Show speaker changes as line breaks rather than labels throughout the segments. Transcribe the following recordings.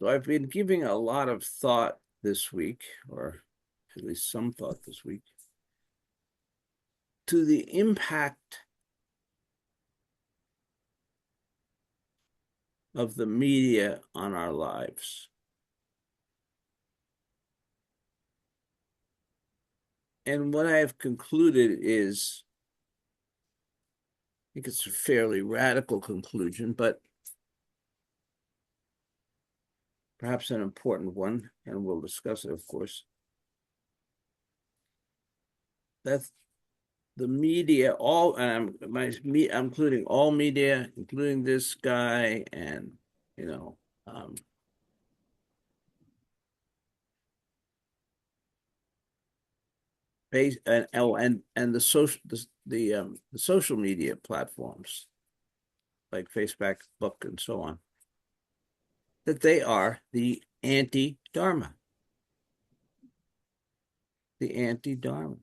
So I've been giving a lot of thought this week, or at least some thought this week, to the impact of the media on our lives. And what I have concluded is, I think it's a fairly radical conclusion, but perhaps an important one, and we'll discuss it, of course, that the media, and I'm including all media, including this guy, and you know, um, base and the social media platforms like Facebook, book, and so on, that they are the anti-Dharma, the anti-Dharma.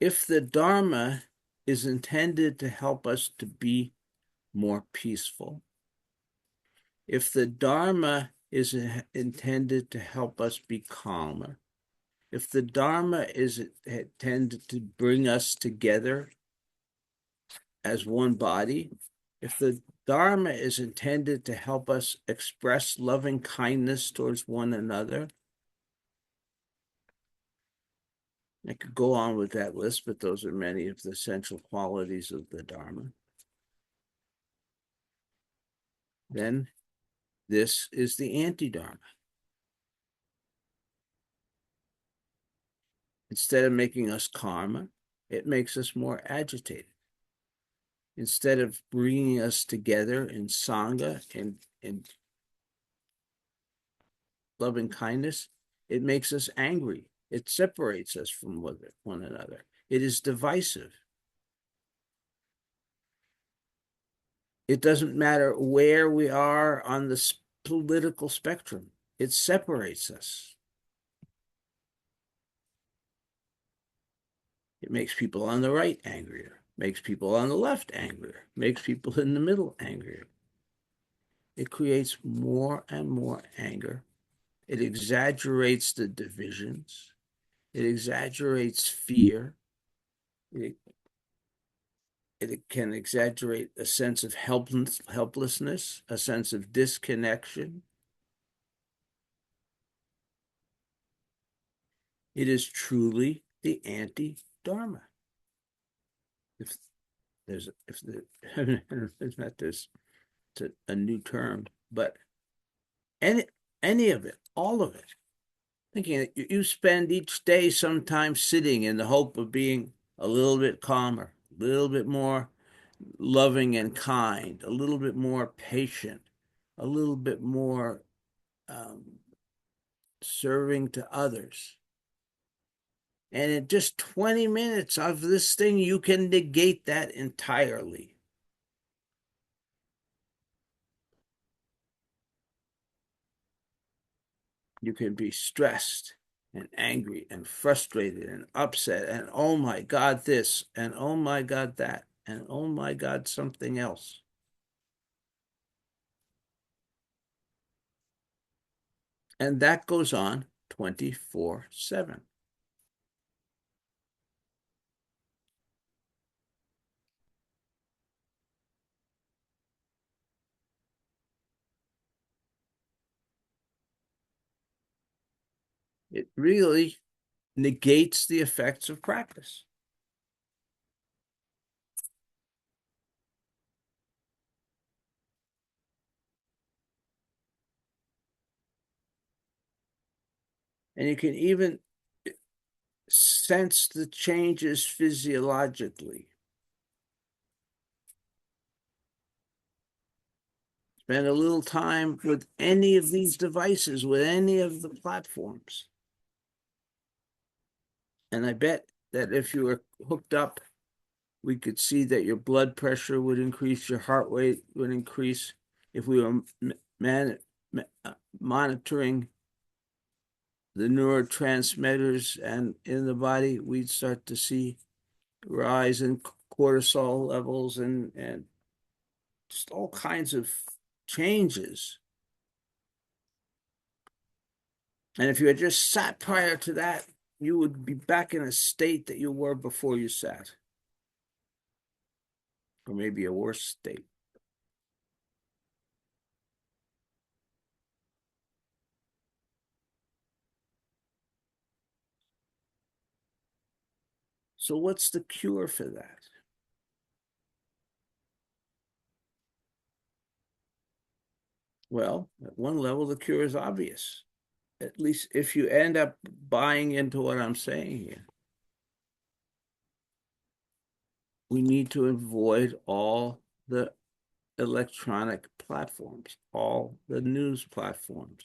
If the Dharma is intended to help us to be more peaceful, if the Dharma is intended to help us be calmer, if the Dharma is intended to bring us together as one body, if the Dharma is intended to help us express loving kindness towards one another, I could go on with that list, but those are many of the essential qualities of the Dharma. Then this is the anti-Dharma. Instead of making us calmer, it makes us more agitated. Instead of bringing us together in Sangha and loving kindness, it makes us angry. It separates us from one another. It is divisive. It doesn't matter where we are on the political spectrum. It separates us. It makes people on the right angrier, makes people on the left angrier, makes people in the middle angrier. It creates more and more anger. It exaggerates the divisions. It exaggerates fear. It, it can exaggerate a sense of helplessness, a sense of disconnection. It is truly the anti-Dharma. If if it's not this, it's a new term, but any of it, all of it, thinking that you spend each day sometimes sitting in the hope of being a little bit calmer, a little bit more loving and kind, a little bit more patient, a little bit more um, serving to others. And in just 20 minutes of this thing, you can negate that entirely. You can be stressed and angry and frustrated and upset and oh my God, this and oh my God, that and oh my God, something else. And that goes on 24/7. It really negates the effects of practice. And you can even sense the changes physiologically. Spend a little time with any of these devices, with any of the platforms. And I bet that if you were hooked up, we could see that your blood pressure would increase, your heart rate would increase. If we were monitoring the neurotransmitters and in the body, we'd start to see rise in cortisol levels and just all kinds of changes. And if you had just sat prior to that, you would be back in a state that you were before you sat, or maybe a worse state. So what's the cure for that? Well, at one level, the cure is obvious. At least if you end up buying into what I'm saying here, we need to avoid all the electronic platforms, all the news platforms.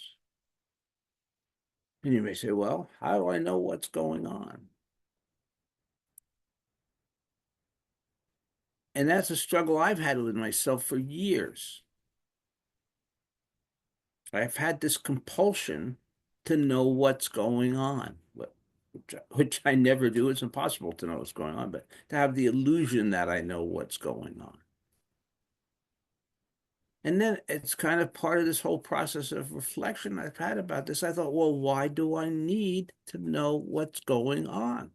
And you may say, well, how do I know what's going on? And that's a struggle I've had with myself for years. I've had this compulsion to know what's going on, which I never do. It's impossible to know what's going on, but to have the illusion that I know what's going on. And then it's kind of part of this whole process of reflection I've had about this. I thought, well, why do I need to know what's going on?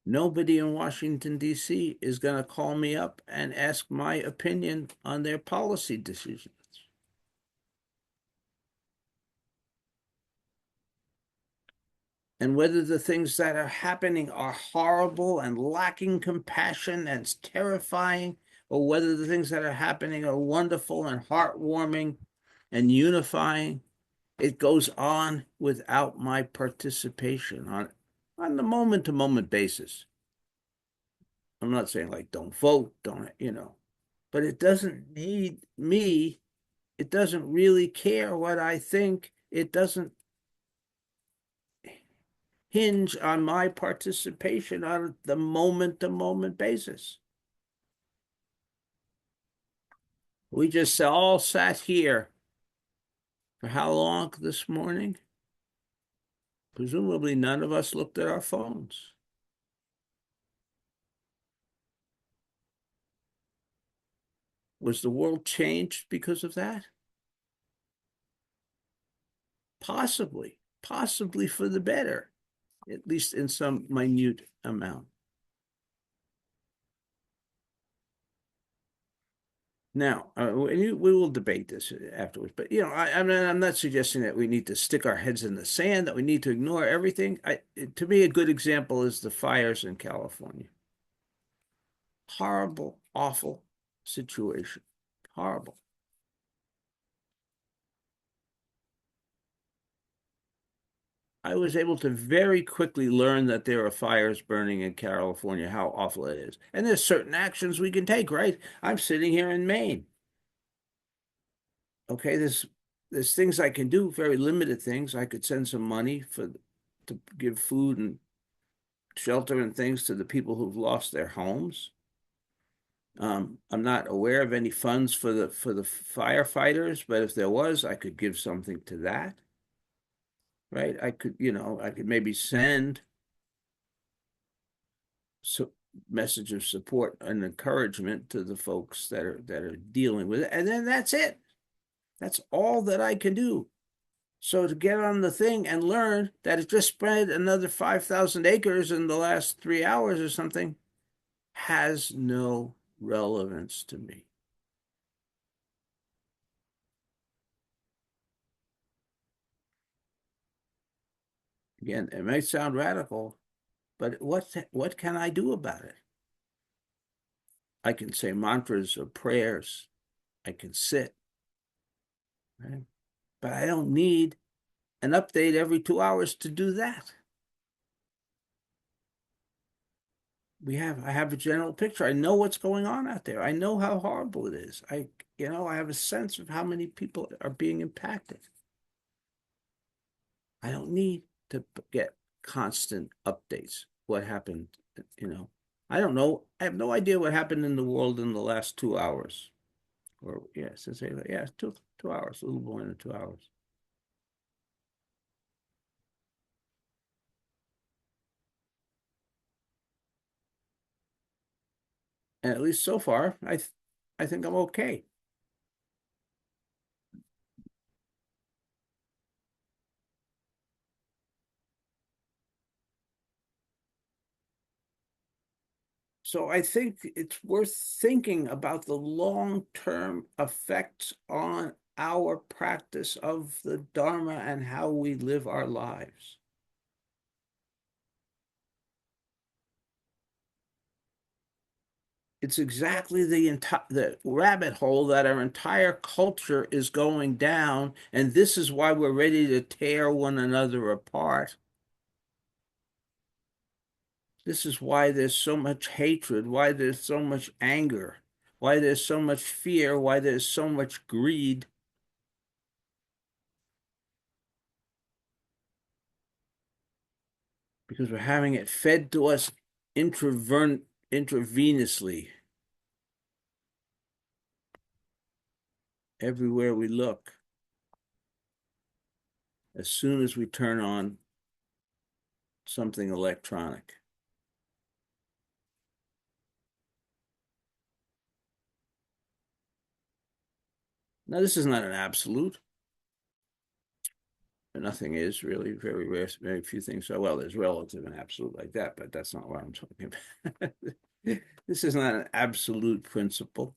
Nobody in Washington, D.C. is going to call me up and ask my opinion on their policy decisions. And whether the things that are happening are horrible and lacking compassion and terrifying, or whether the things that are happening are wonderful and heartwarming and unifying, it goes on without my participation on the moment to moment basis. I'm not saying like don't vote, don't, but it doesn't need me. It doesn't really care what I think. It doesn't hinge on my participation on the moment to moment basis. We just all sat here for how long this morning? Presumably, none of us looked at our phones. Was the world changed because of that? Possibly, possibly for the better, at least in some minute amount. Now, we will debate this afterwards, but I'm not suggesting that we need to stick our heads in the sand, that we need to ignore everything. To me, a good example is the fires in California. Horrible, awful situation. Horrible. I was able to very quickly learn that there are fires burning in California, how awful it is. And there's certain actions we can take, right? I'm sitting here in Maine. Okay, there's things I can do, very limited things. I could send some money to give food and shelter and things to the people who've lost their homes. I'm not aware of any funds for the firefighters, but if there was, I could give something to that, right? I could maybe send so message of support and encouragement to the folks that are dealing with it, and then that's it. That's all that I can do. So to get on the thing and learn that it just spread another 5,000 acres in the last 3 hours or something has no relevance to me. Again, it may sound radical, but what can I do about it? I can say mantras or prayers. I can sit, right? But I don't need an update every 2 hours to do that. I have a general picture. I know what's going on out there. I know how horrible it is. I have a sense of how many people are being impacted. I don't need to get constant updates. What happened, you know? I don't know. I have no idea what happened in the world in the last 2 hours. Or yeah, yeah, 2 hours, a little more than 2 hours. And at least so far, I think I'm okay. So I think it's worth thinking about the long-term effects on our practice of the Dharma and how we live our lives. It's exactly the rabbit hole that our entire culture is going down, and this is why we're ready to tear one another apart. This is why there's so much hatred, why there's so much anger, why there's so much fear, why there's so much greed, because we're having it fed to us intravenously everywhere we look. As soon as we turn on something electronic. Now, this is not an absolute. Nothing is really very rare, very few things. So, well, there's relative and absolute like that, but that's not what I'm talking about. This is not an absolute principle.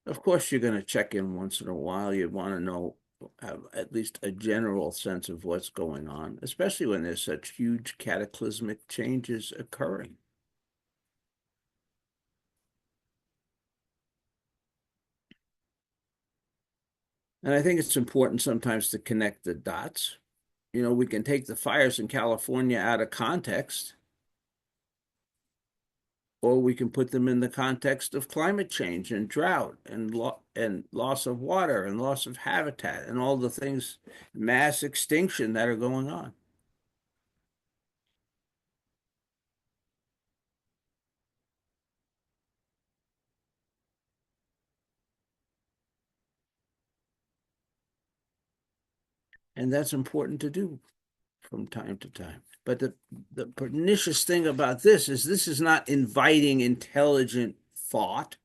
Of course, you're going to check in once in a while. You want to know, have at least a general sense of what's going on, especially when there's such huge cataclysmic changes occurring. And I think it's important sometimes to connect the dots. We can take the fires in California out of context, or we can put them in the context of climate change and drought and loss of water and loss of habitat and all the things, mass extinction that are going on. And that's important to do from time to time. But the pernicious thing about this is not inviting intelligent thought.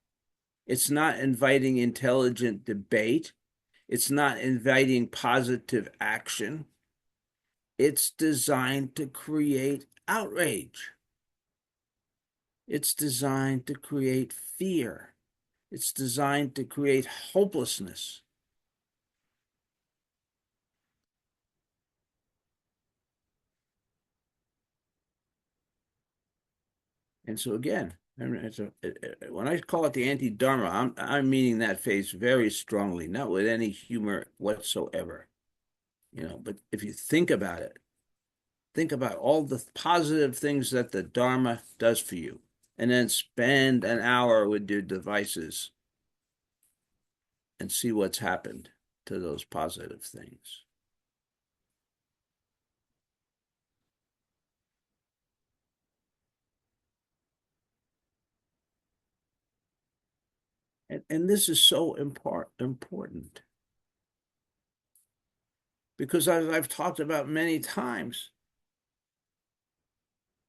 It's not inviting intelligent debate. It's not inviting positive action. It's designed to create outrage. It's designed to create fear. It's designed to create hopelessness. And so again, I mean, when I call it the anti-Dharma, I'm meaning that phase very strongly, not with any humor whatsoever. But if you think about all the positive things that the Dharma does for you, and then spend an hour with your devices and see what's happened to those positive things. And this is so important because as I've talked about many times,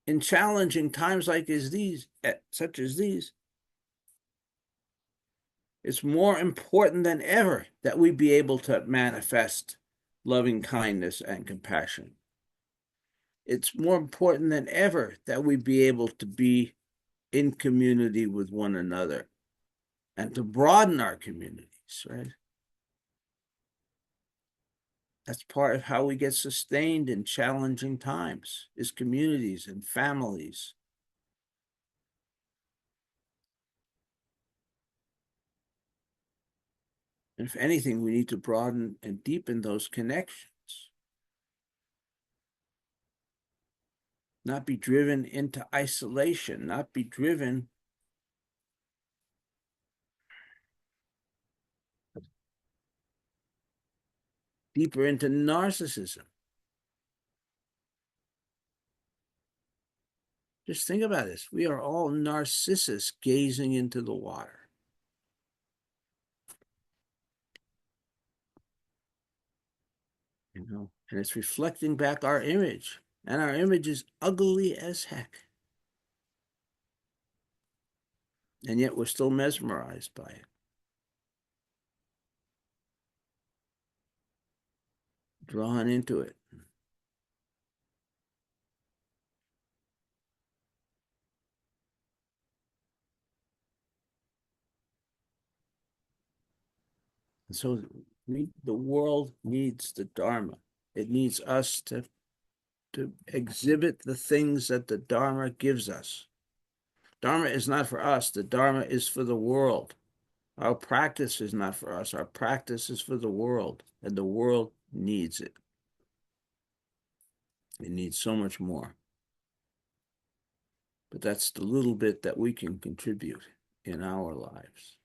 in challenging times such as these, it's more important than ever that we be able to manifest loving kindness and compassion. It's more important than ever that we be able to be in community with one another and to broaden our communities, right? That's part of how we get sustained in challenging times, is communities and families. And if anything, we need to broaden and deepen those connections, not be driven into isolation, not be driven deeper into narcissism. Just think about this. We are all narcissists gazing into the water. And it's reflecting back our image. and our image is ugly as heck. And yet we're still mesmerized by it, drawn into it. And so the world needs the Dharma. It needs us to exhibit the things that the Dharma gives us. Dharma is not for us. The Dharma is for the world. Our practice is not for us. Our practice is for the world, and the world needs it. It needs so much more. But that's the little bit that we can contribute in our lives.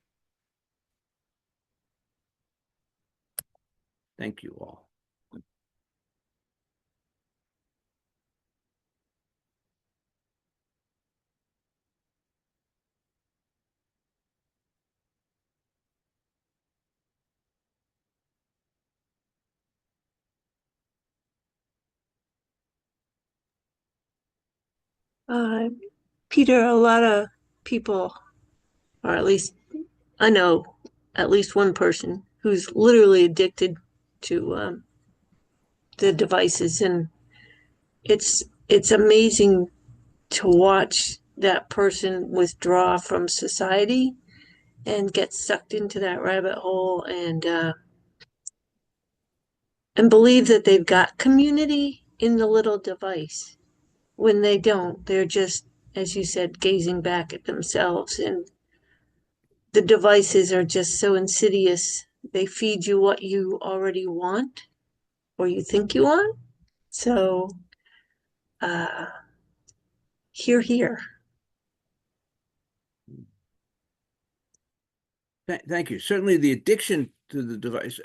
Thank you all.
Uh, Peter, a lot of people, or at least I know at least one person who's literally addicted to the devices, and it's amazing to watch that person withdraw from society and get sucked into that rabbit hole and believe that they've got community in the little device when they don't. They're just, as you said, gazing back at themselves, and the devices are just so insidious. They feed you what you already want or you think you want. So, uh, here.
Thank you. Certainly the addiction to the device,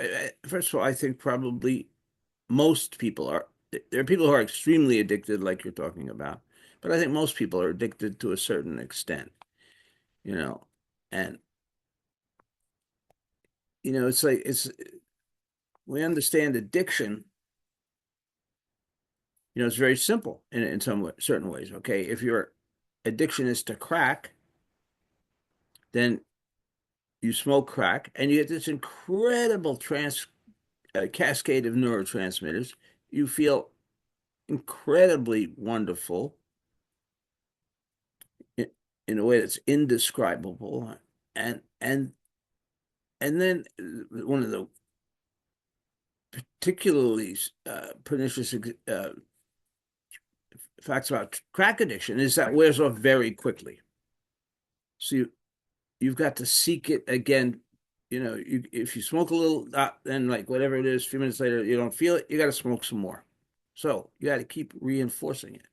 first of all, I think probably most people are, there are people who are extremely addicted, like you're talking about, but I think most people are addicted to a certain extent, you know, and, it's like, we understand addiction, it's very simple in certain ways. Okay. If your addiction is to crack, then you smoke crack and you get this incredible cascade of neurotransmitters. You feel incredibly wonderful in, in a way that's indescribable. And then one of the particularly pernicious facts about crack addiction is that wears off very quickly. So you've got to seek it again. If you smoke a little, then like whatever it is, a few minutes later, you don't feel it, you got to smoke some more. So you got to keep reinforcing it.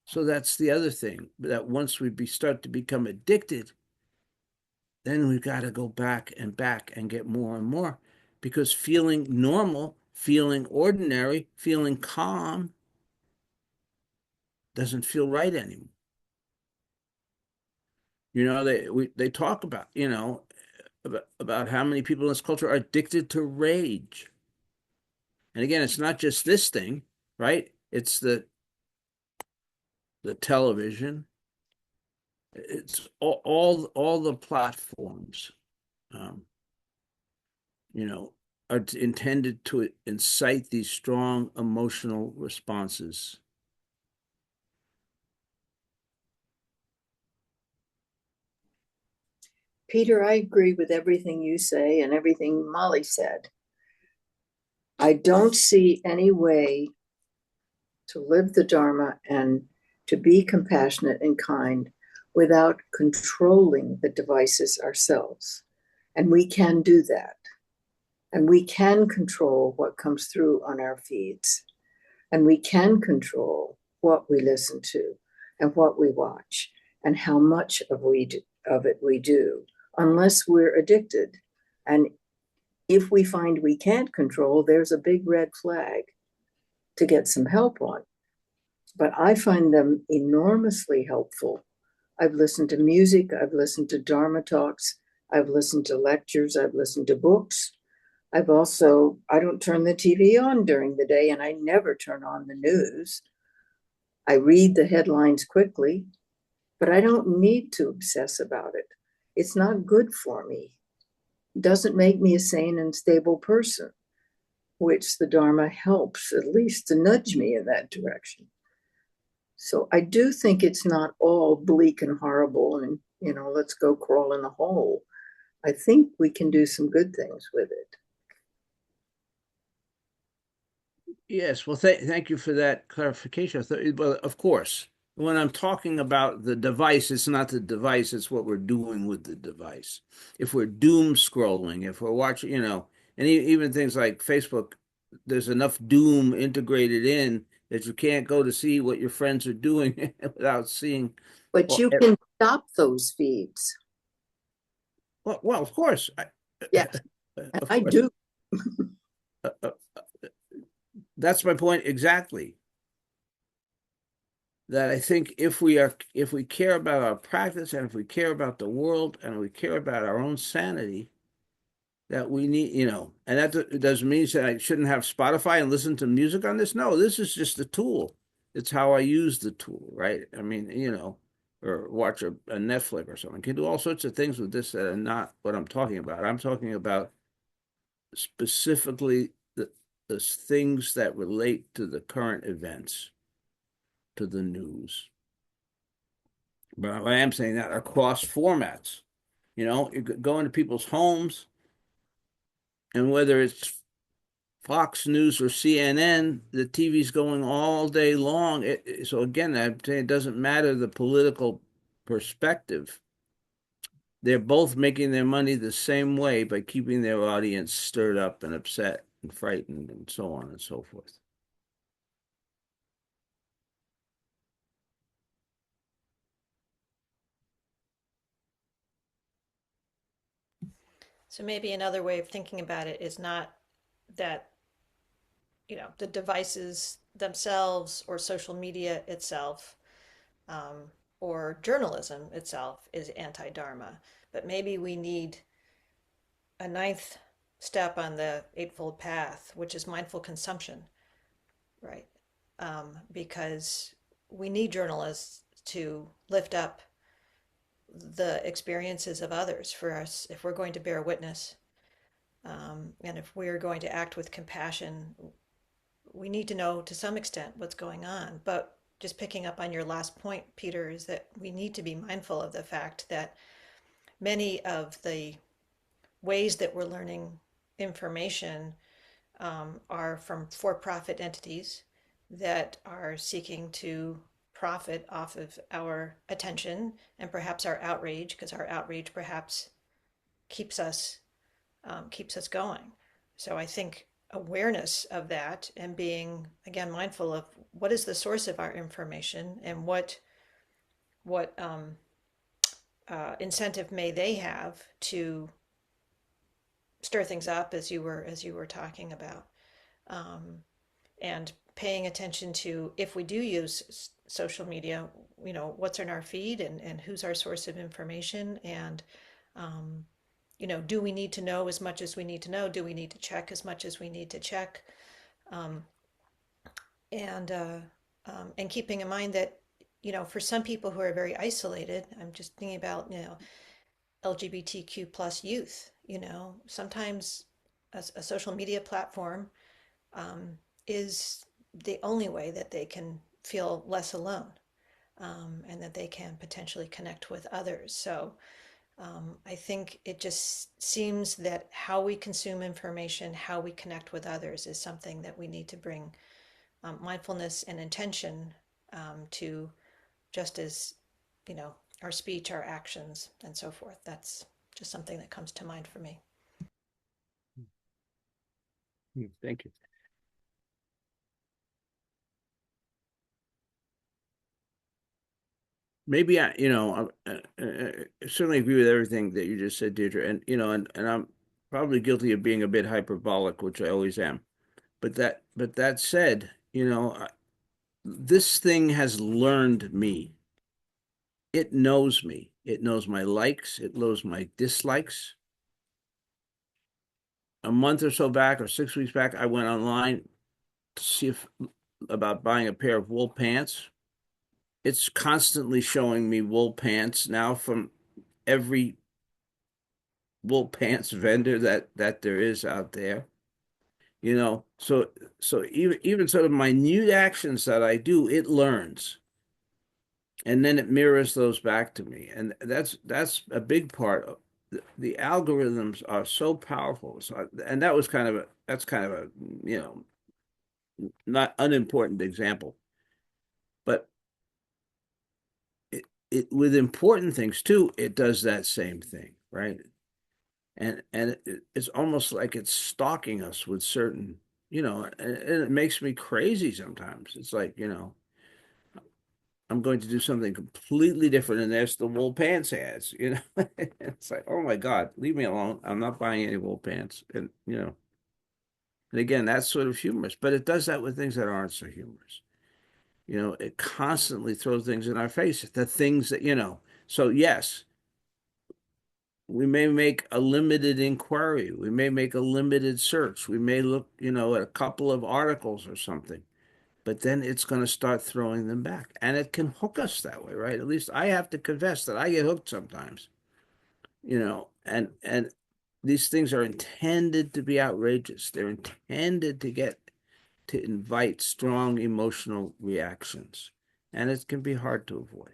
So that's the other thing, that once we start to become addicted, then we've got to go back and get more and more, because feeling normal, feeling ordinary, feeling calm doesn't feel right anymore. They talk about, about how many people in this culture are addicted to rage. And again, it's not just this thing, right? It's the television. It's all the platforms, um, are intended to incite these strong emotional responses.
Peter, I agree with everything you say and everything Molly said. I don't see any way to live the Dharma and to be compassionate and kind without controlling the devices ourselves. And we can do that. And we can control what comes through on our feeds. And we can control what we listen to and what we watch and how much of it we do, unless we're addicted. And if we find we can't control, there's a big red flag to get some help on. But I find them enormously helpful. I've listened to music, I've listened to Dharma talks, I've listened to lectures, I've listened to books. I don't turn the TV on during the day, and I never turn on the news. I read the headlines quickly, but I don't need to obsess about it. It's not good for me. It doesn't make me a sane and stable person, which the Dharma helps at least to nudge me in that direction. So I do think it's not all bleak and horrible and, let's go crawl in a hole. I think we can do some good things with it.
Yes, well, thank you for that clarification. Well, of course, when I'm talking about the device, it's not the device, it's what we're doing with the device. If we're doom scrolling, if we're watching, and even things like Facebook, there's enough doom integrated in that you can't go to see what your friends are doing without seeing.
But
Well,
you can stop those feeds.
well, of course.
Yes,
Of
I
course.
do.
Uh, uh, that's my point exactly. That I think if we care about our practice and if we care about the world and we care about our own sanity, that we need, and that doesn't mean that I shouldn't have Spotify and listen to music on this. No, this is just a tool. It's how I use the tool, right? I mean, or watch a Netflix or something. I can do all sorts of things with this that are not what I'm talking about. I'm talking about specifically the things that relate to the current events, to the news. But I am saying that across formats. You go into people's homes, and whether it's Fox News or CNN, the TV's going all day long. So again, I'm saying it doesn't matter the political perspective. They're both making their money the same way by keeping their audience stirred up and upset and frightened and so on and so forth.
So maybe another way of thinking about it is not that, the devices themselves or social media itself, um, or journalism itself is anti-Dharma, but maybe we need a ninth step on the Eightfold Path, which is mindful consumption, right? Because we need journalists to lift up the experiences of others for us if we're going to bear witness. And if we're going to act with compassion, we need to know to some extent what's going on. But just picking up on your last point, Peter, is that we need to be mindful of the fact that many of the ways that we're learning information are from for profit entities that are seeking to profit off of our attention and perhaps our outrage, because our outrage perhaps keeps us going. So I think awareness of that and being again mindful of what is the source of our information and what incentive may they have to stir things up as you were talking about, and paying attention to if we do use social media, what's in our feed and who's our source of information and um, do we need to know as much as we need to know? Do we need to check as much as we need to check? Um, and keeping in mind that, for some people who are very isolated, I'm just thinking about, LGBTQ plus youth, sometimes a social media platform is the only way that they can feel less alone, and that they can potentially connect with others. So I think it just seems that how we consume information, how we connect with others is something that we need to bring mindfulness and intention to, just as, our speech, our actions, and so forth. That's just something that comes to mind for me.
Thank you. Maybe I certainly agree with everything that you just said, Deirdre, and I'm probably guilty of being a bit hyperbolic, which I always am. But that said, this thing has learned me. It knows me. It knows my likes. It knows my dislikes. A month or so back, or 6 weeks back, I went online to see if about buying a pair of wool pants. it's constantly showing me wool pants now from every wool pants vendor that there is out there. So even sort of minute actions that I do, it learns, and then it mirrors those back to me, and that's a big part of the algorithms are so powerful. So, and that's kind of a you know not unimportant example, but it with important things too, it does that same thing, right? And it's almost like it's stalking us with certain, and it makes me crazy sometimes. It's like, I'm going to do something completely different, and there's the wool pants ads. It's like, oh my God, leave me alone. I'm not buying any wool pants. And again, that's sort of humorous, but it does that with things that aren't so humorous. It constantly throws things in our face, the things that. So yes, we may make a limited inquiry. We may make a limited search. We may look, at a couple of articles or something, but then it's going to start throwing them back. And it can hook us that way, right? At least I have to confess that I get hooked sometimes, and these things are intended to be outrageous. They're intended to invite strong emotional reactions, and it can be hard to avoid.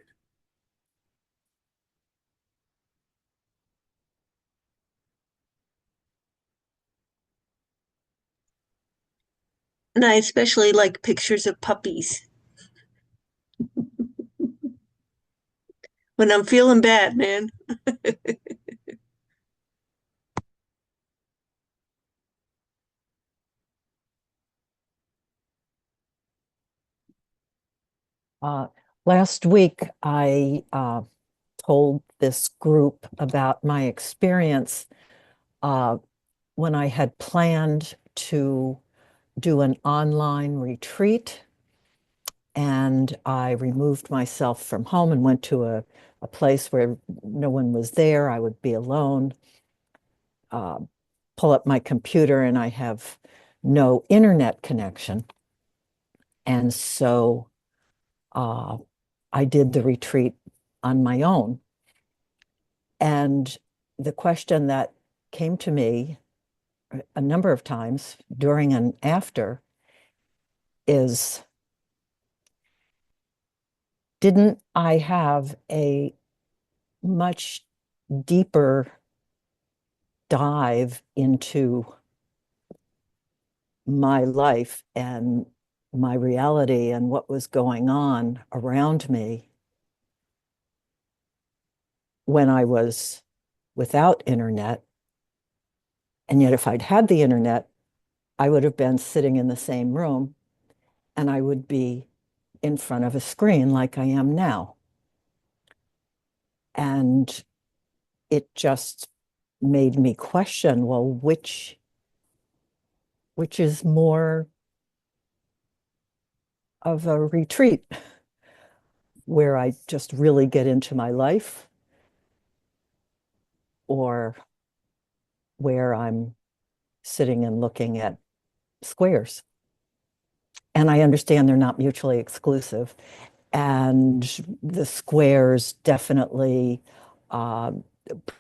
And I especially like pictures of puppies when I'm feeling bad, man.
Uh, Last week, I told this group about my experience uh, when I had planned to do an online retreat. And I removed myself from home and went to a place where no one was there. I would be alone, uh, pull up my computer, and I have no internet connection. And so uh, I did the retreat on my own. And the question that came to me a number of times during and after is, didn't I have a much deeper dive into my life and my reality and what was going on around me when I was without internet? And yet, if I'd had the internet, I would have been sitting in the same room and I would be in front of a screen like I am now. And it just made me question, well, which is more of a retreat where I just really get into my life, or where I'm sitting and looking at squares. And I understand they're not mutually exclusive. And the squares definitely uh,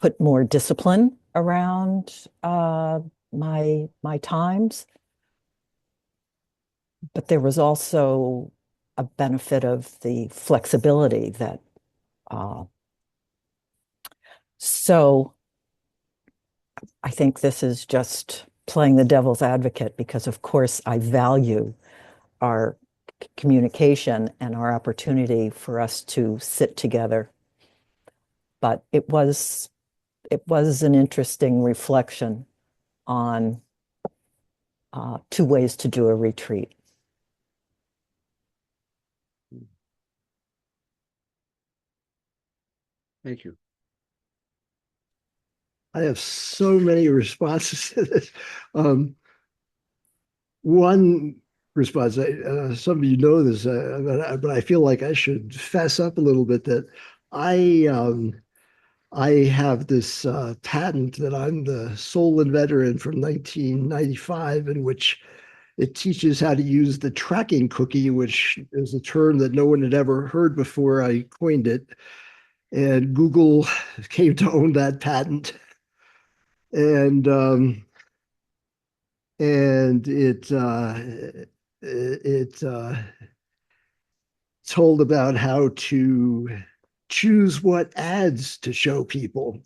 put more discipline around my times. But there was also a benefit of the flexibility that uh, so I think this is just playing the devil's advocate, because of course I value our communication and our opportunity for us to sit together. But it was an interesting reflection on two ways to do a retreat.
Thank you.
I have so many responses to this. One response, some of you know this, but I feel like I should fess up a little bit that I have this patent that I'm the sole inventor in from 1995, in which it teaches how to use the tracking cookie, which is a term that no one had ever heard before I coined it. And Google came to own that patent. And it told about how to choose what ads to show people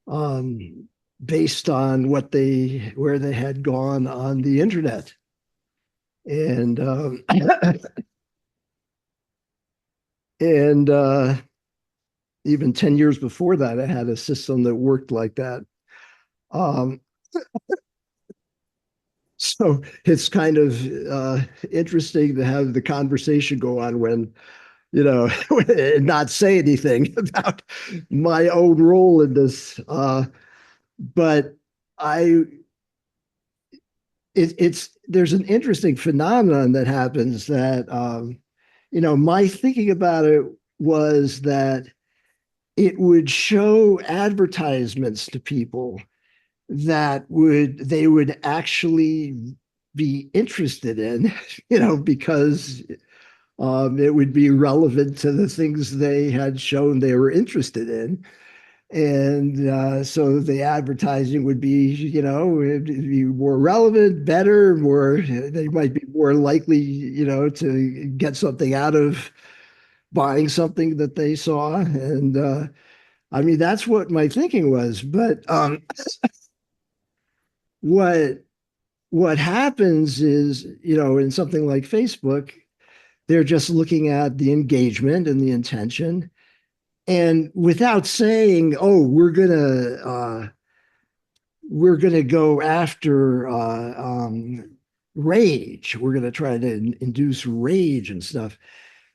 um, based on where they had gone on the internet. And and even 10 years before that, I had a system that worked like that. Um, so it's kind of interesting to have the conversation go on when, not say anything about my own role in this. But I, it's there's an interesting phenomenon that happens that, my thinking about it was that it would show advertisements to people that they would actually be interested in, because it would be relevant to the things they had shown they were interested in. And so the advertising would be, it'd be more relevant, better, they might be more likely, to get something out of buying something that they saw. And I mean, that's what my thinking was. But what what happens is, in something like Facebook, they're just looking at the engagement and the intention. And without saying, oh, we're gonna go after rage. We're gonna try to induce rage and stuff.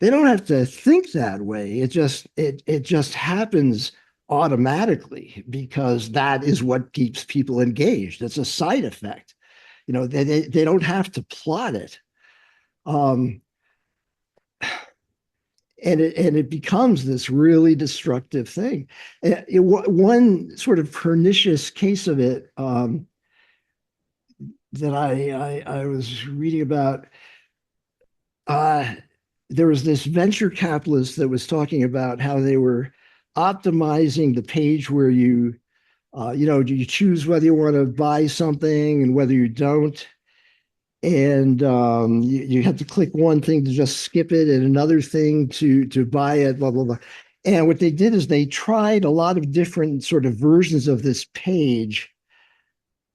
They don't have to think that way. It just happens automatically because that is what keeps people engaged. It's a side effect. They don't have to plot it. Um, and it becomes this really destructive thing. One sort of pernicious case of it that I was reading about, uh, there was this venture capitalist that was talking about how they were optimizing the page where you choose whether you want to buy something and whether you don't. And you have to click one thing to just skip it and another thing to buy it, blah, blah, blah. And what they did is they tried a lot of different sort of versions of this page.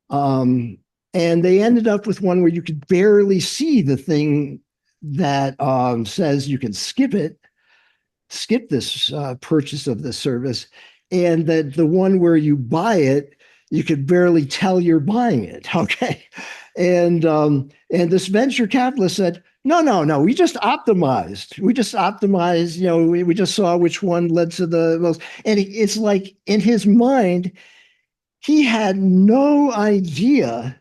And they ended up with one where you could barely see the thing that says you can skip this purchase of the service, and that the one where you buy it, you could barely tell you're buying it. Okay. And this venture capitalist said, no, we just optimized. We just saw which one led to the most. And it's like in his mind, he had no idea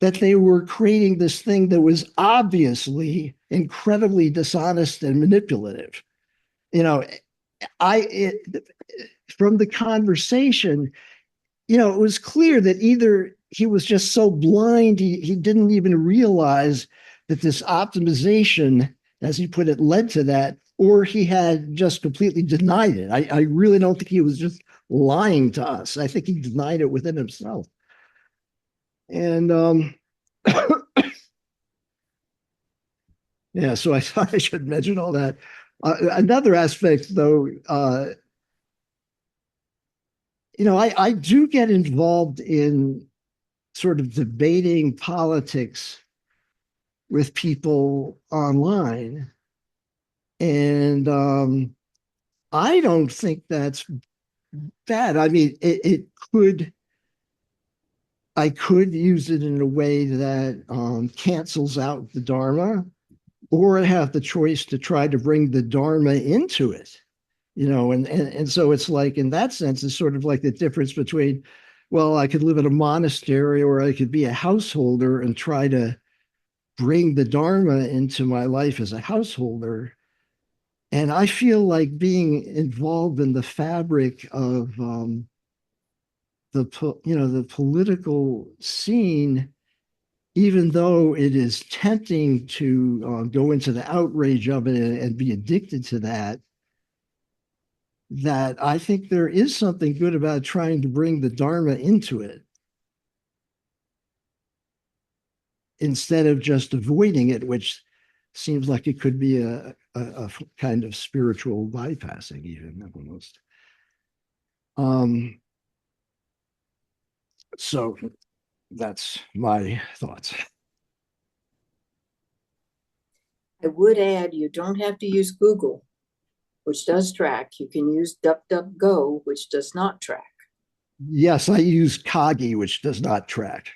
that they were creating this thing that was obviously incredibly dishonest and manipulative. You know, from the conversation, it was clear that either he was just so blind, he didn't even realize that this optimization, as he put it, led to that, or he had just completely denied it. I really don't think he was just lying to us. I think he denied it within himself. And yeah, so I thought I should mention all that. Another aspect, though, I do get involved in sort of debating politics with people online. And I don't think that's bad. I mean, I could use it in a way that cancels out the Dharma, or I have the choice to try to bring the Dharma into it. And so it's like, in that sense, it's sort of like the difference between, well, I could live in a monastery or I could be a householder and try to bring the Dharma into my life as a householder. And I feel like being involved in the fabric of the political scene even though it is tempting to go into the outrage of it and be addicted to that, that I think there is something good about trying to bring the Dharma into it instead of just avoiding it, which seems like it could be a kind of spiritual bypassing, even almost. So that's my thoughts.
I would add, you don't have to use Google, which does track. You can use DuckDuckGo, which does not track.
Yes, I use Kagi, which does not track.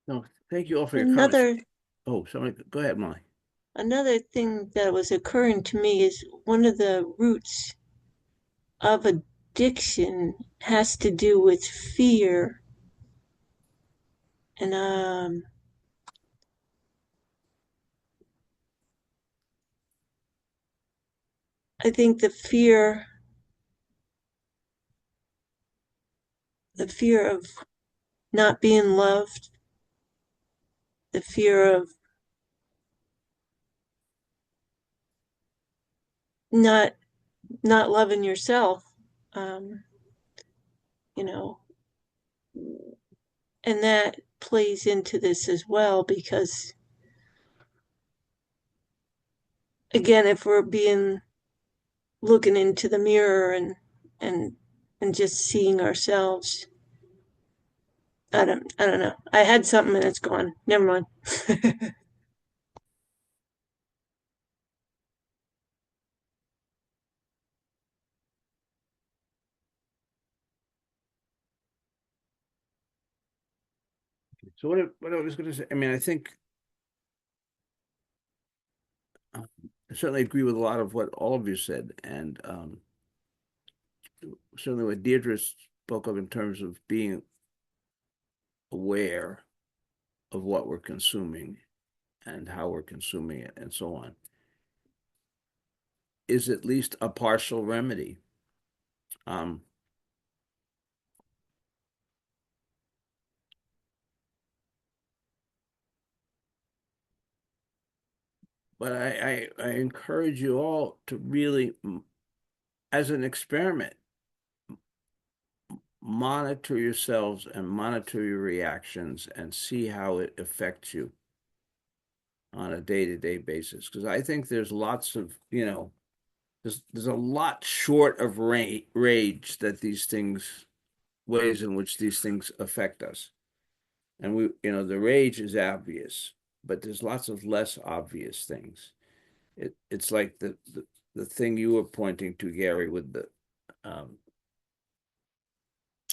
No, thank you all for your comments.
Another
Oh, somebody, go ahead, Molly.
another thing that was occurring to me is one of the roots of addiction has to do with fear. And I think the fear of not being loved, the fear of not not loving yourself, um, you know, and that plays into this as well because again, if we're being looking into the mirror and and just seeing ourselves, I don't know. I had something and it's gone. Never mind.
So what I was going to say, I mean, I think I certainly agree with a lot of what all of you said, and certainly what Deirdre spoke of in terms of being aware of what we're consuming and how we're consuming it and so on is at least a partial remedy. Um, but I encourage you all to really, as an experiment, monitor yourselves and monitor your reactions and see how it affects you on a day-to-day basis. Because I think there's lots of, there's a lot short of rage that these things, ways in which these things affect us. And the rage is obvious, but there's lots of less obvious things. It's like the thing you were pointing to, Gary, with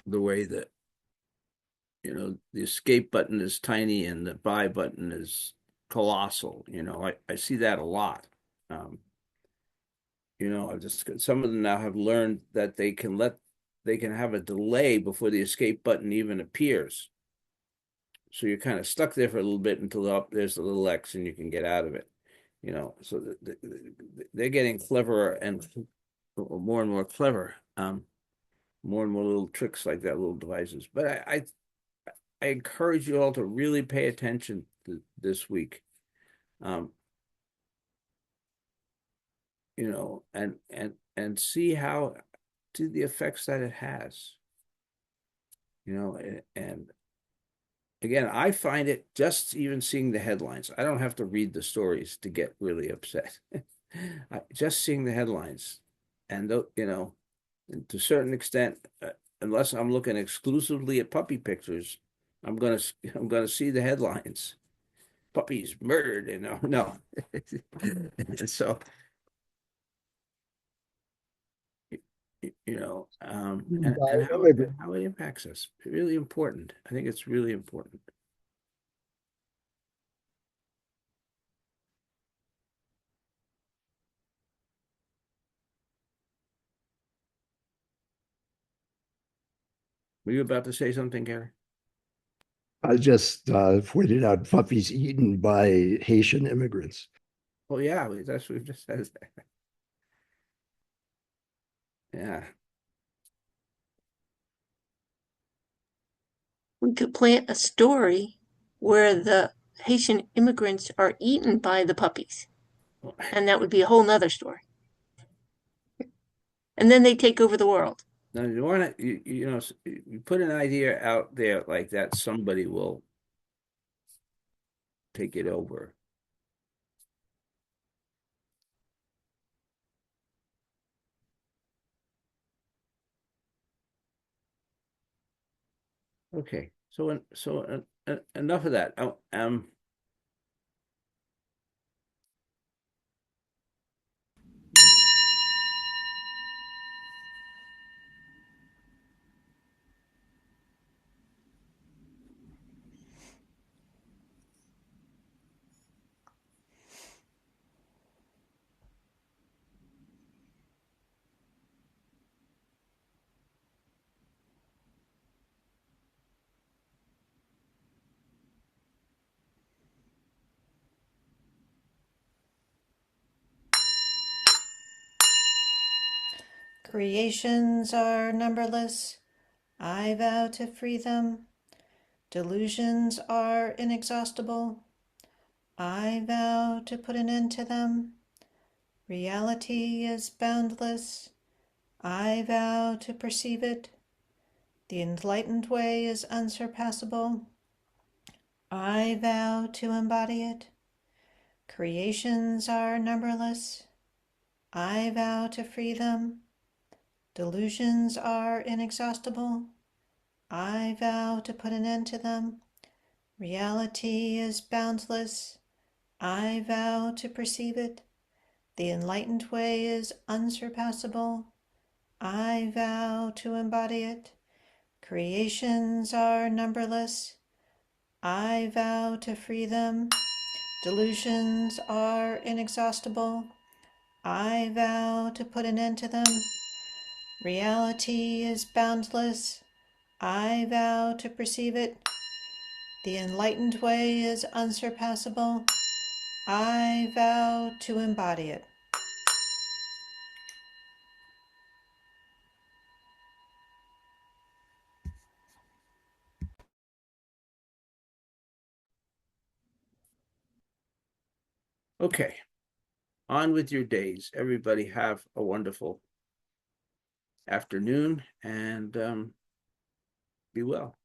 the way that the escape button is tiny and the buy button is colossal. I see that a lot. Some of them now have learned that they can have a delay before the escape button even appears. So you're kind of stuck there for a little bit until there's a little X and you can get out of it. So they're getting cleverer and more clever. More and more little tricks like that, little devices. But I encourage you all to really pay attention this week. And see the effects that it has. and again, I find it just even seeing the headlines. I don't have to read the stories to get really upset. Just seeing the headlines, and to a certain extent, unless I'm looking exclusively at puppy pictures, I'm gonna see the headlines. Puppies murdered, no. And so,
By
and how
immigrants.
how it impacts us. Really important. I think it's really important. Were you about to say something, Gary?
I just pointed out puppies eaten by Haitian immigrants.
Oh yeah, that's what we've just said. Yeah.
We could plant a story where the Haitian immigrants are eaten by the puppies, and that would be a whole nother story. And then they take over the world.
Now you want to you put an idea out there like that, somebody will take it over. Okay, enough of that.
Creations are numberless. I vow to free them. Delusions are inexhaustible. I vow to put an end to them. Reality is boundless. I vow to perceive it. The enlightened way is unsurpassable. I vow to embody it. Creations are numberless. I vow to free them. Delusions are inexhaustible. I vow to put an end to them. Reality is boundless. I vow to perceive it. The enlightened way is unsurpassable. I vow to embody it. Creations are numberless. I vow to free them. Delusions are inexhaustible. I vow to put an end to them. Reality is boundless. I vow to perceive it. The enlightened way is unsurpassable. I vow to embody it.
Okay, on with your days. Everybody have a wonderful afternoon and be well.